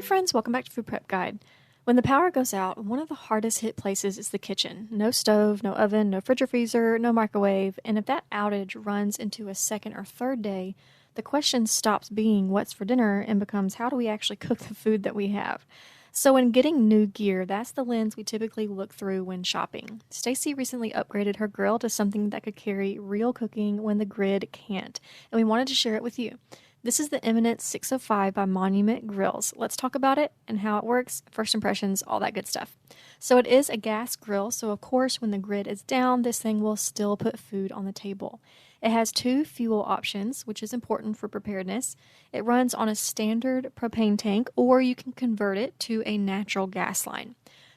friends, welcome back to Food Prep Guide. When the power goes out, one of the hardest hit places is the kitchen. No stove, no oven, no fridge or freezer, no microwave, and if that outage runs into a second or third day, the question stops being what's for dinner and becomes how do we actually cook the food that we have? So when getting new gear, that's the lens we typically look through when shopping. Stacy recently upgraded her grill to something that could carry real cooking when the grid can't, and we wanted to share it with you. This is the Eminence 605 by Monument Grills. Let's talk about it and how it works, first impressions, all that good stuff. So it is a gas grill, so of course when the grid is down, this thing will still put food on the table. It has two fuel options, which is important for preparedness. It runs on a standard propane tank, or you can convert it to a natural gas line.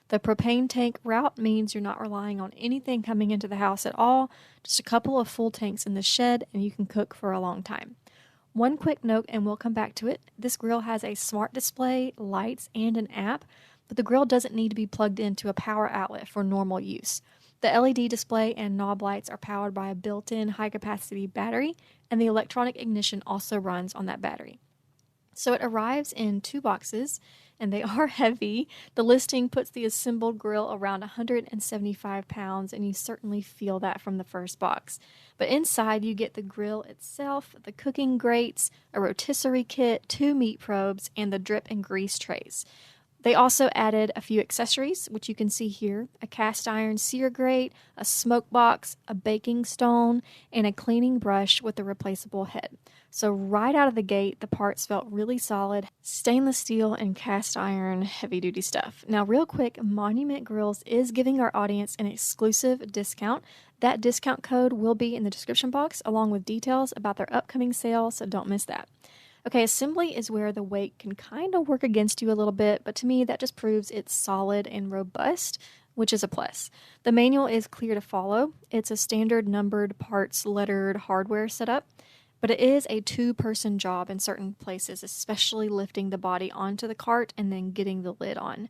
The propane tank route means you're not relying on anything coming into the house at all, just a couple of full tanks in the shed, and you can cook for a long time. One quick note, and we'll come back to it. This grill has a smart display, lights, and an app, but the grill doesn't need to be plugged into a power outlet for normal use. The LED display and knob lights are powered by a built-in high-capacity battery, and the electronic ignition also runs on that battery. So it arrives in two boxes, and they are heavy. The listing puts the assembled grill around 175 pounds, and you certainly feel that from the first box. But inside you get the grill itself, the cooking grates, a rotisserie kit, two meat probes, and the drip and grease trays. They also added a few accessories, which you can see here: a cast iron sear grate, a smoke box, a baking stone, and a cleaning brush with a replaceable head. So right out of the gate, the parts felt really solid, stainless steel and cast iron, heavy-duty stuff. Now, real quick, Monument Grills is giving our audience an exclusive discount. That discount code will be in the description box, along with details about their upcoming sale, so don't miss that. Okay, assembly is where the weight can kind of work against you a little bit, but to me that just proves it's solid and robust, which is a plus. The manual is clear to follow. It's a standard numbered parts lettered hardware setup, but it is a two-person job in certain places, especially lifting the body onto the cart and then getting the lid on.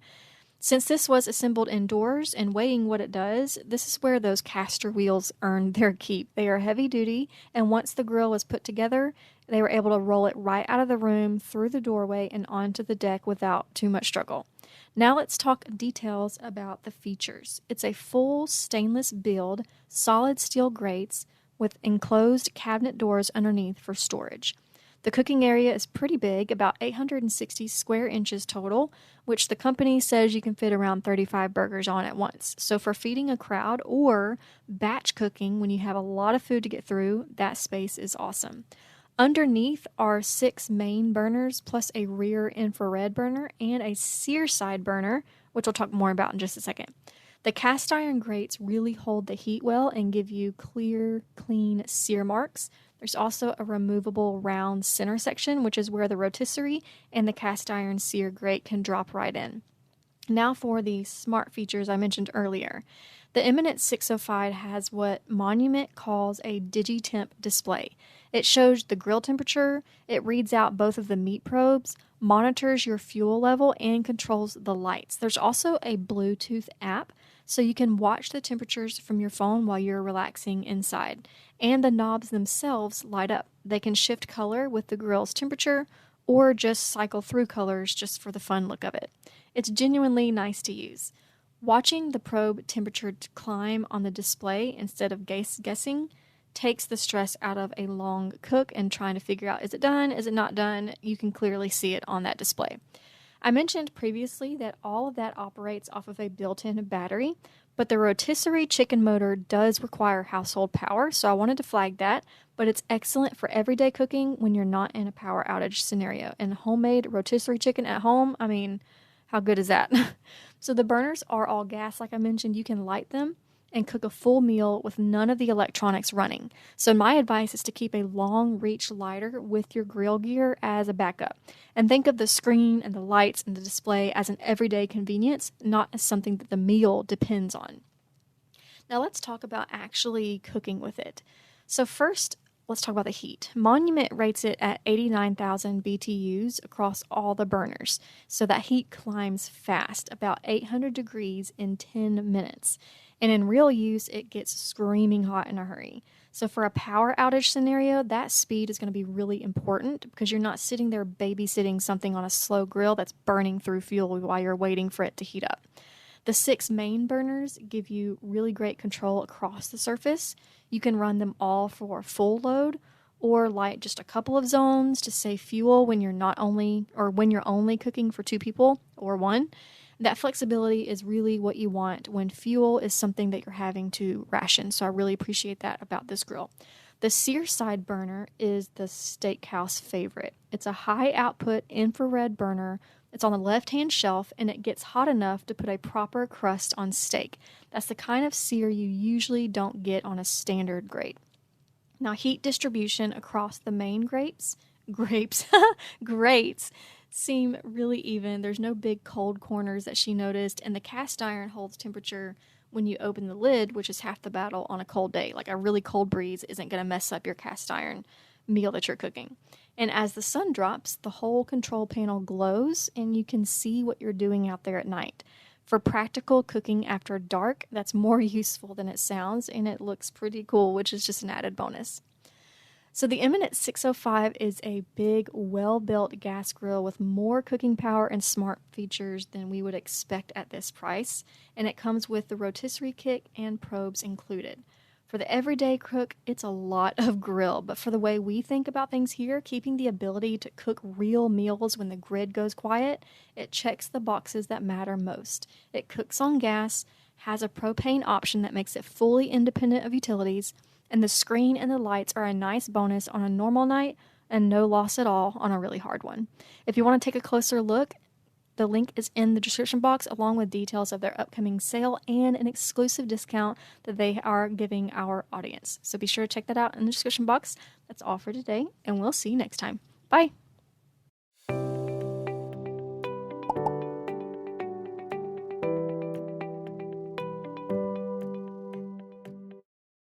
Since this was assembled indoors and weighing what it does, this is where those caster wheels earned their keep. They are heavy duty, and once the grill was put together, they were able to roll it right out of the room, through the doorway, and onto the deck without too much struggle. Now let's talk details about the features. It's a full stainless build, solid steel grates, with enclosed cabinet doors underneath for storage. The cooking area is pretty big, about 860 square inches total, which the company says you can fit around 35 burgers on at once. So for feeding a crowd or batch cooking when you have a lot of food to get through, that space is awesome. Underneath are 6 main burners plus a rear infrared burner and a sear side burner, which we'll talk more about in just a second. The cast iron grates really hold the heat well and give you clear, clean sear marks. There's also a removable round center section, which is where the rotisserie and the cast iron sear grate can drop right in. Now for the smart features I mentioned earlier. The Eminence 605 has what Monument calls a DigiTemp display. It shows the grill temperature, it reads out both of the meat probes, monitors your fuel level, and controls the lights. There's also a Bluetooth app, so you can watch the temperatures from your phone while you're relaxing inside. And the knobs themselves light up. They can shift color with the grill's temperature, or just cycle through colors just for the fun look of it. It's genuinely nice to use. Watching the probe temperature climb on the display instead of guessing takes the stress out of a long cook and trying to figure out, is it done, is it not done? You can clearly see it on that display. I mentioned previously that all of that operates off of a built-in battery, but the rotisserie chicken motor does require household power, so I wanted to flag that, but it's excellent for everyday cooking when you're not in a power outage scenario. And homemade rotisserie chicken at home, I mean, how good is that? So the burners are all gas, like I mentioned. You can light them and cook a full meal with none of the electronics running. So my advice is to keep a long reach lighter with your grill gear as a backup. And think of the screen and the lights and the display as an everyday convenience, not as something that the meal depends on. Now let's talk about actually cooking with it. So first, let's talk about the heat. Monument rates it at 89,000 BTUs across all the burners. So that heat climbs fast, about 800 degrees in 10 minutes. And in real use, it gets screaming hot in a hurry. So for a power outage scenario, that speed is going to be really important because you're not sitting there babysitting something on a slow grill that's burning through fuel while you're waiting for it to heat up. The 6 main burners give you really great control across the surface. You can run them all for full load or light just a couple of zones to save fuel when you're only cooking for 2 people or 1. That flexibility is really what you want when fuel is something that you're having to ration. So I really appreciate that about this grill. The sear side burner is the steakhouse favorite. It's a high output infrared burner. It's on the left-hand shelf, and it gets hot enough to put a proper crust on steak. That's the kind of sear you usually don't get on a standard grate. Now, heat distribution across the main grates seem really even. There's no big cold corners that she noticed, and the cast iron holds temperature when you open the lid, which is half the battle on a cold day. Like a really cold breeze isn't going to mess up your cast iron meal that you're cooking. And as the sun drops, the whole control panel glows, and you can see what you're doing out there at night. For practical cooking after dark, that's more useful than it sounds, and it looks pretty cool, which is just an added bonus. So the Eminence 605 is a big, well-built gas grill with more cooking power and smart features than we would expect at this price, and it comes with the rotisserie kit and probes included. For the everyday cook, it's a lot of grill, but for the way we think about things here, keeping the ability to cook real meals when the grid goes quiet, it checks the boxes that matter most. It cooks on gas, has a propane option that makes it fully independent of utilities, and the screen and the lights are a nice bonus on a normal night and no loss at all on a really hard one. If you want to take a closer look, the link is in the description box along with details of their upcoming sale and an exclusive discount that they are giving our audience. So be sure to check that out in the description box. That's all for today, and we'll see you next time. Bye!